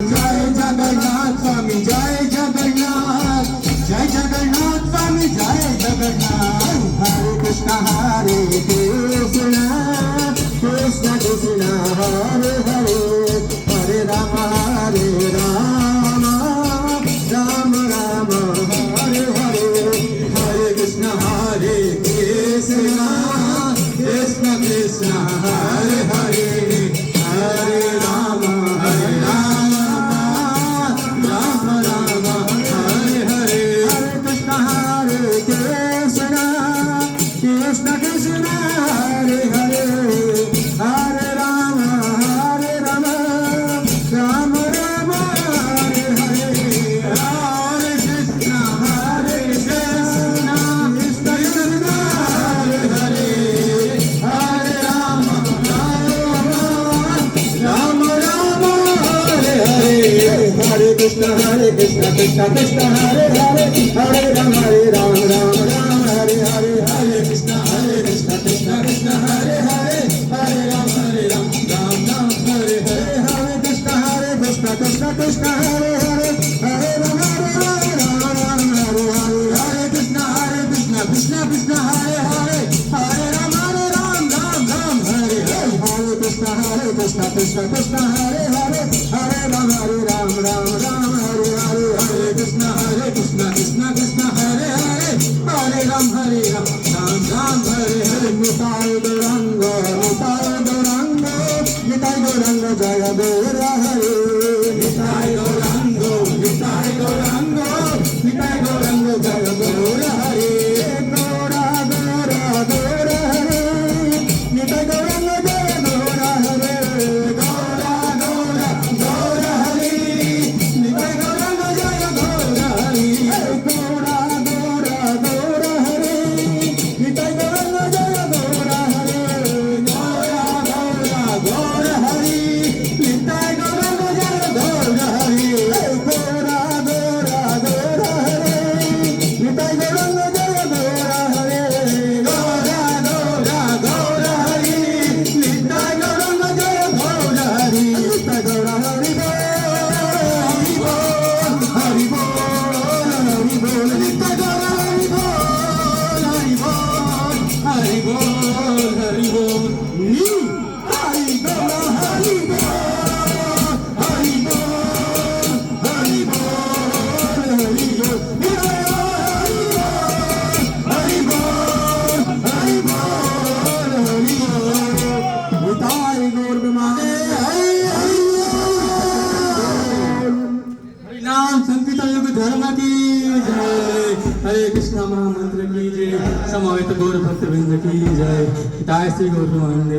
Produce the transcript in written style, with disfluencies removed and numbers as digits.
जय जगन्नाथ स्वामी जय जगन्नाथ स्वामी जय जगन्नाथ। हरे कृष्ण कृष्ण कृष्ण हरे हरे, हरे राम राम राम हरे हरे, हरे कृष्ण कृष्ण कृष्ण हरे हरे, हरे राम राम राम हरे हरे, हरे कृष्ण कृष्ण कृष्ण हरे हरे, हरे राम राम राम हरे हरे, हरे कृष्ण कृष्ण कृष्ण हरे हरे, हरे राम राम हरे हरे, हरे कृष्ण कृष्ण कृष्ण हरे हरे, हरे राम राम हरे हरे, हरे कृष्ण कृष्ण कृष्ण हरे हरे, हरे राम राम हरे हरे, हरे कृष्ण कृष्ण कृष्ण हरे हरे, हरे राम राम हरे हरे, हरे कृष्ण कृष्ण कृष्ण हरे हरे, हरे राम राम हरे हरे, हरे कृष्ण कृष्ण कृष्ण हरे हरे, हरे राम राम हरे हरे, हरे कृष्ण कृष्ण कृष्ण हरे हरे, हरे राम राम हरे हरे, निताय गौरंग निताय गौरंग जय गौर हरे, निताय गौरंग निताय गौरंग जय गौर हरे, गौरा हरे, निताय गौरंग जय गौर हरे, गौरा हरे, निताय गौरंग जय गौर हरे, गौरा हरे, निताय गौरंग जय गौर हरे, गौर हरि निताय गौरंग जय गौर हरि, गौरा हरे, निताय गौरंग जय गौर हरे, गौर हरि निताय गौरंग जय गौर हरि, निताय गौर हरि हरि बोल निताय गौर हरि बोल हरि बोल हरि गौर हरि नाम संकीर्तन युग धर्म की जय, हरे कृष्ण महामंत्र की जय, समवेत गौर भक्तवृंद की जय, हिताय श्री गौर मंदिर।